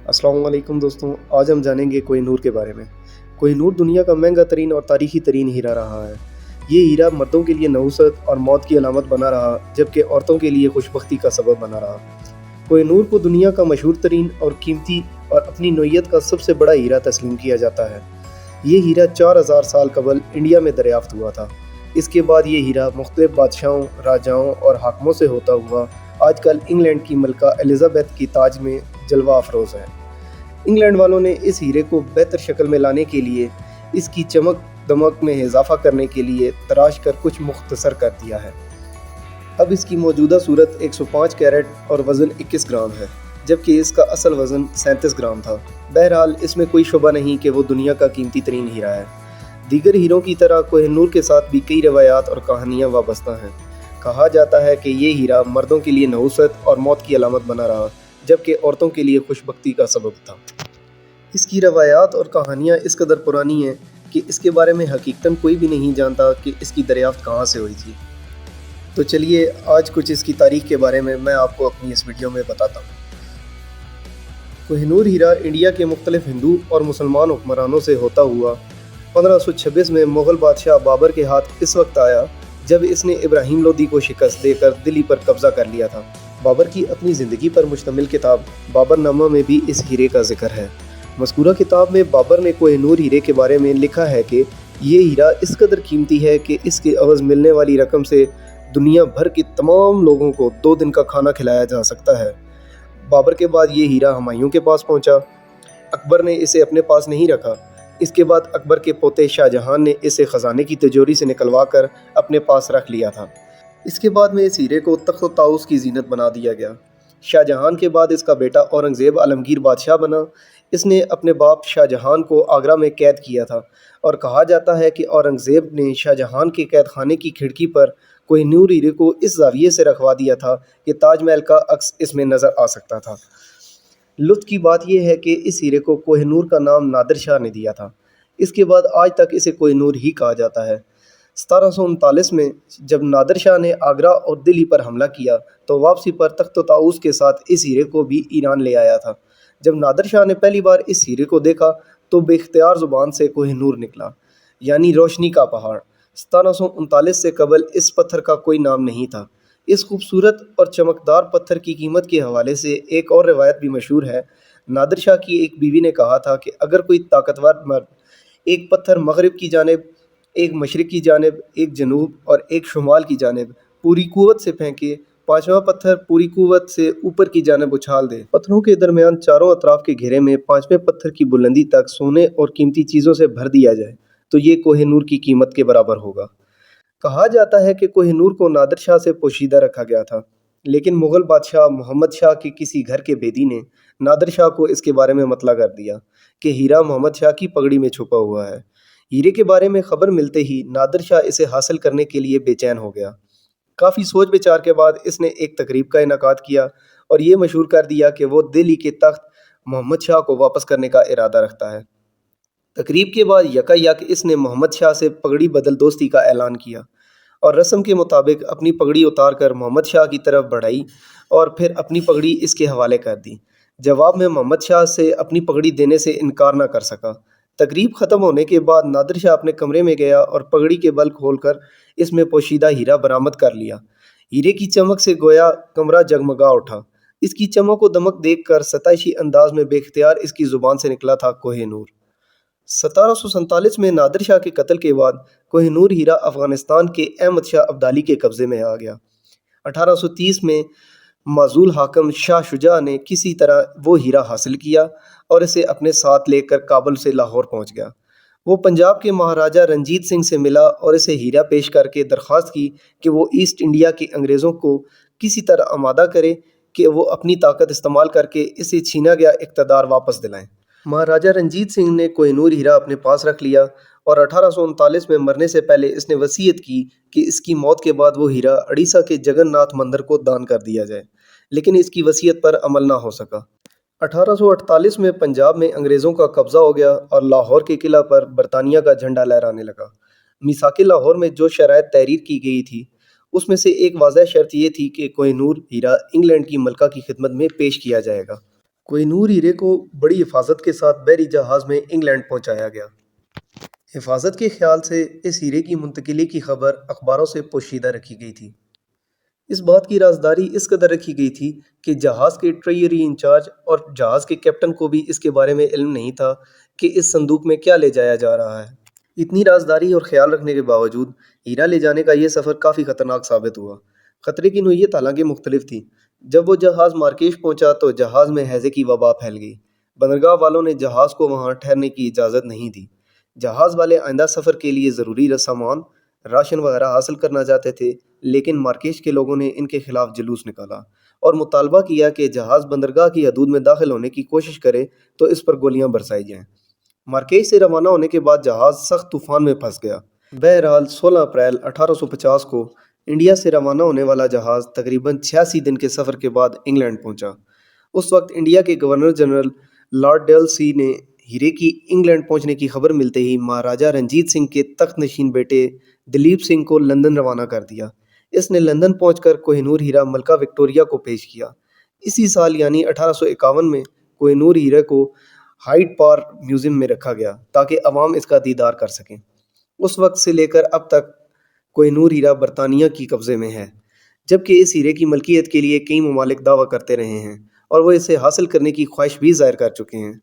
السلام علیکم دوستوں، آج ہم جانیں گے کوہ نور کے بارے میں۔ کوہ نور دنیا کا مہنگا ترین اور تاریخی ترین ہیرا رہا ہے۔ یہ ہیرا مردوں کے لیے نحوست اور موت کی علامت بنا رہا، جبکہ عورتوں کے لیے خوشبختی کا سبب بنا رہا۔ کوہ نور کو دنیا کا مشہور ترین اور قیمتی اور اپنی نوعیت کا سب سے بڑا ہیرا تسلیم کیا جاتا ہے۔ یہ ہیرا 4000 سال قبل انڈیا میں دریافت ہوا تھا۔ اس کے بعد یہ ہیرا مختلف بادشاہوں، راجاؤں اور حاکموں سے ہوتا ہوا آج کل انگلینڈ کی ملکہ الزابتھ کی تاج میں جلوہ افروز ہے۔ انگلینڈ والوں نے اس ہیرے کو بہتر شکل میں لانے کے لیے، اس کی چمک دمک میں اضافہ کرنے کے لیے تراش کر کچھ مختصر کر دیا ہے۔ اب اس کی موجودہ صورت 105 کیرٹ اور وزن 21 گرام ہے، جبکہ اس کا اصل وزن 37 گرام تھا۔ بہرحال اس میں کوئی شبہ نہیں کہ وہ دنیا کا قیمتی ترین ہیرا ہے۔ دیگر ہیروں کی طرح کوہ نور کے ساتھ بھی کئی روایات اور کہانیاں وابستہ ہیں۔ کہا جاتا ہے کہ یہ ہیرا مردوں کے لیے نحوست اور موت کی علامت بنا رہا، جبکہ عورتوں کے لیے خوشبختی کا سبب تھا۔ اس کی روایات اور کہانیاں اس قدر پرانی ہیں کہ اس کے بارے میں حقیقتاً کوئی بھی نہیں جانتا کہ اس کی دریافت کہاں سے ہوئی تھی۔ تو چلیے آج کچھ اس کی تاریخ کے بارے میں آپ کو اپنی اس ویڈیو میں بتاتا ہوں۔ کوہ نور ہیرا انڈیا کے مختلف ہندو اور مسلمان حکمرانوں سے ہوتا ہوا 1526 میں مغل بادشاہ بابر کے ہاتھ اس وقت آیا جب اس نے ابراہیم لودھی کو شکست دے کر دلی پر قبضہ کر لیا تھا۔ بابر کی اپنی زندگی پر مشتمل کتاب بابر نامہ میں بھی اس ہیرے کا ذکر ہے۔ مذکورہ کتاب میں بابر نے کوہ نور ہیرے کے بارے میں لکھا ہے کہ یہ ہیرا اس قدر قیمتی ہے کہ اس کے عوض ملنے والی رقم سے دنیا بھر کے تمام لوگوں کو 2 دن کا کھانا کھلایا جا سکتا ہے۔ بابر کے بعد یہ ہیرا ہمایوں کے پاس پہنچا۔ اکبر نے اسے اپنے پاس نہیں رکھا۔ اس کے بعد اکبر کے پوتے شاہ جہان نے اسے خزانے کی تجوری سے نکلوا کر اپنے پاس رکھ لیا تھا۔ اس کے بعد میں اس ہیرے کو تخت و طاؤس کی زینت بنا دیا گیا۔ شاہ جہان کے بعد اس کا بیٹا اورنگزیب عالمگیر بادشاہ بنا۔ اس نے اپنے باپ شاہ جہان کو آگرہ میں قید کیا تھا، اور کہا جاتا ہے کہ اورنگزیب نے شاہ جہان کے قید خانے کی کھڑکی پر کوہ نور ہیرے کو اس زاویے سے رکھوا دیا تھا کہ تاج محل کا عکس اس میں نظر آ سکتا تھا۔ لطف کی بات یہ ہے کہ اس ہیرے کو کوہ نور کا نام نادر شاہ نے دیا تھا۔ اس کے بعد آج تک اسے کوہ نور ہی کہا جاتا ہے۔ 1739 میں جب نادر شاہ نے آگرہ اور دلی پر حملہ کیا تو واپسی پر تخت و طاؤس کے ساتھ اس ہیرے کو بھی ایران لے آیا تھا۔ جب نادر شاہ نے پہلی بار اس ہیرے کو دیکھا تو بے اختیار زبان سے کوہ نور نکلا، یعنی روشنی کا پہاڑ۔ 1739 سے قبل اس پتھر کا کوئی نام نہیں تھا۔ اس خوبصورت اور چمکدار پتھر کی قیمت کے حوالے سے ایک اور روایت بھی مشہور ہے۔ نادر شاہ کی ایک بیوی نے کہا تھا کہ اگر کوئی طاقتور مرد ایک پتھر مغرب کی جانب، ایک مشرق کی جانب، ایک جنوب اور ایک شمال کی جانب پوری قوت سے پھینکے، 5واں پتھر پوری قوت سے اوپر کی جانب اچھال دے، پتھروں کے درمیان چاروں اطراف کے گھیرے میں 5ویں پتھر کی بلندی تک سونے اور قیمتی چیزوں سے بھر دیا جائے تو یہ کوہ نور کی قیمت کے برابر ہوگا۔ کہا جاتا ہے کہ کوہ نور کو نادر شاہ سے پوشیدہ رکھا گیا تھا، لیکن مغل بادشاہ محمد شاہ کے کسی گھر کے بھیدی نے نادر شاہ کو اس کے بارے میں مطلع کر دیا کہ ہیرا محمد شاہ کی پگڑی میں چھپا ہوا ہے۔ ہیرے کے بارے میں خبر ملتے ہی نادر شاہ اسے حاصل کرنے کے لیے بے چین ہو گیا۔ کافی سوچ بچار کے بعد اس نے ایک تقریب کا انعقاد کیا اور یہ مشہور کر دیا کہ وہ دلی کے تخت محمد شاہ کو واپس کرنے کا ارادہ رکھتا ہے۔ تقریب کے بعد یکا یک اس نے محمد شاہ سے پگڑی بدل دوستی کا اعلان کیا اور رسم کے مطابق اپنی پگڑی اتار کر محمد شاہ کی طرف بڑھائی اور پھر اپنی پگڑی اس کے حوالے کر دی۔ جواب میں محمد شاہ سے اپنی پگڑی دینے سے انکار نہ کر سکا۔ تقریب ختم ہونے کے بعد نادر شاہ اپنے کمرے میں گیا اور پگڑی کے بل کھول کر اس میں پوشیدہ ہیرا برآمد کر لیا۔ ہیرے کی چمک سے گویا کمرہ جگمگا اٹھا۔ اس کی چمک و دمک دیکھ کر ستائشی انداز میں بے اختیار اس کی زبان سے نکلا تھا کوہ نور۔ 1747 میں نادر شاہ کے قتل کے بعد کوہ نور ہیرا افغانستان کے احمد شاہ ابدالی کے قبضے میں آ گیا۔ 1830 میں معزول حاکم شاہ شجاع نے کسی طرح وہ ہیرا حاصل کیا اور اسے اپنے ساتھ لے کر کابل سے لاہور پہنچ گیا۔ وہ پنجاب کے مہاراجہ رنجیت سنگھ سے ملا اور اسے ہیرا پیش کر کے درخواست کی کہ وہ ایسٹ انڈیا کے انگریزوں کو کسی طرح آمادہ کرے کہ وہ اپنی طاقت استعمال کر کے اسے چھینا گیا اقتدار واپس دلائیں۔ مہاراجہ رنجیت سنگھ نے کوہ نور ہیرا اپنے پاس رکھ لیا اور 1839 میں مرنے سے پہلے اس نے وصیت کی کہ اس کی موت کے بعد وہ ہیرا اڑیسہ کے جگن ناتھ مندر کو دان کر دیا جائے، لیکن اس کی وصیت پر عمل نہ ہو سکا۔ 1848 میں پنجاب میں انگریزوں کا قبضہ ہو گیا اور لاہور کے قلعہ پر برطانیہ کا جھنڈا لہرانے لگا۔ میثاق لاہور میں جو شرائط تحریر کی گئی تھی اس میں سے ایک واضح شرط یہ تھی کہ کوہ نور ہیرا انگلینڈ کی ملکہ کی خدمت میں پیش کیا جائے گا۔ کوہ نور ہیرے کو بڑی حفاظت کے ساتھ بحری جہاز میں انگلینڈ پہنچایا گیا۔ حفاظت کے خیال سے اس ہیرے کی منتقلی کی خبر اخباروں سے پوشیدہ رکھی گئی تھی۔ اس بات کی رازداری اس قدر رکھی گئی تھی کہ جہاز کے ٹریجری انچارج اور جہاز کے کیپٹن کو بھی اس کے بارے میں علم نہیں تھا کہ اس صندوق میں کیا لے جایا جا رہا ہے۔ اتنی رازداری اور خیال رکھنے کے باوجود ہیرا لے جانے کا یہ سفر کافی خطرناک ثابت ہوا۔ خطرے کی نوعیت حالانکہ مختلف تھی۔ جب وہ جہاز مارکیش پہنچا تو جہاز میں ہیضے کی وبا پھیل گئی۔ بندرگاہ والوں نے جہاز کو وہاں ٹھہرنے کی اجازت نہیں دی۔ جہاز والے آئندہ سفر کے لیے ضروری سامان، راشن وغیرہ حاصل کرنا چاہتے تھے، لیکن مارکیش کے لوگوں نے ان کے خلاف جلوس نکالا اور مطالبہ کیا کہ جہاز بندرگاہ کی حدود میں داخل ہونے کی کوشش کرے تو اس پر گولیاں برسائی جائیں۔ مارکیش سے روانہ ہونے کے بعد جہاز سخت طوفان میں پھنس گیا۔ بہرحال 16 اپریل 1850 کو انڈیا سے روانہ ہونے والا جہاز تقریباً 86 دن کے سفر کے بعد انگلینڈ پہنچا۔ اس وقت انڈیا کے گورنر جنرل لارڈ ڈیلسی نے ہیرے کی انگلینڈ پہنچنے کی خبر ملتے ہی مہاراجہ رنجیت سنگھ کے تخت نشین بیٹے دلیپ سنگھ کو لندن روانہ کر دیا۔ اس نے لندن پہنچ کر کوہ نور ہیرا ملکہ وکٹوریہ کو پیش کیا۔ اسی سال یعنی 1851 میں کوہ نور ہیرے کو ہائیڈ پارک میوزیم میں رکھا گیا تاکہ عوام اس کا دیدار کر سکیں۔ اس وقت سے لے کر اب تک کوہ نور ہیرا برطانیہ کی قبضے میں ہے، جبکہ اس ہیرے کی ملکیت کے لیے کئی ممالک دعویٰ کرتے رہے ہیں اور وہ اسے حاصل کرنے کی خواہش بھی ظاہر کر چکے ہیں۔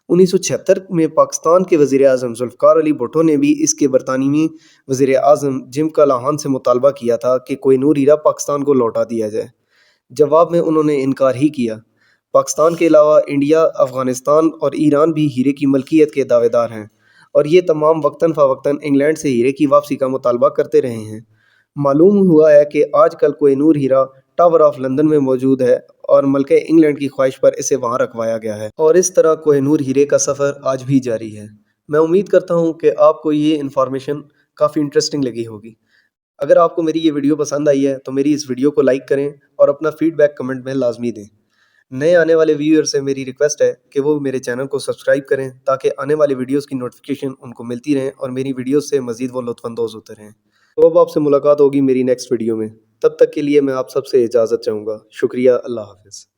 1976 میں پاکستان کے وزیر اعظم ذوالفقار علی بھٹو نے بھی اس کے برطانوی وزیر اعظم جم کالاہان سے مطالبہ کیا تھا کہ کوہ نور ہیرا پاکستان کو لوٹا دیا جائے۔ جواب میں انہوں نے انکار ہی کیا۔ پاکستان کے علاوہ انڈیا، افغانستان اور ایران بھی ہیرے کی ملکیت کے دعوے دار ہیں اور یہ تمام وقتاً فوقتاً انگلینڈ سے ہیرے کی واپسی کا مطالبہ کرتے رہے ہیں۔ معلوم ہوا ہے کہ آج کل کوہ نور ہیرا ٹاور آف لندن میں موجود ہے اور ملکہ انگلینڈ کی خواہش پر اسے وہاں رکھوایا گیا ہے، اور اس طرح کوہ نور ہیرے کا سفر آج بھی جاری ہے۔ میں امید کرتا ہوں کہ آپ کو یہ انفارمیشن کافی انٹرسٹنگ لگی ہوگی۔ اگر آپ کو میری یہ ویڈیو پسند آئی ہے تو میری اس ویڈیو کو لائک کریں اور اپنا فیڈ بیک کمنٹ میں لازمی دیں۔ نئے آنے والے ویور سے میری ریکویسٹ ہے کہ وہ میرے چینل کو سبسکرائب کریں تاکہ آنے والی ویڈیوز کی نوٹیفیکیشن ان کو ملتی رہیں اور میری ویڈیوز سے مزید وہ لطف اندوز ہوتے رہیں۔ تو اب آپ سے ملاقات ہوگی میری نیکسٹ ویڈیو میں۔ تب تک کے لیے میں آپ سب سے اجازت چاہوں گا۔ شکریہ، اللہ حافظ۔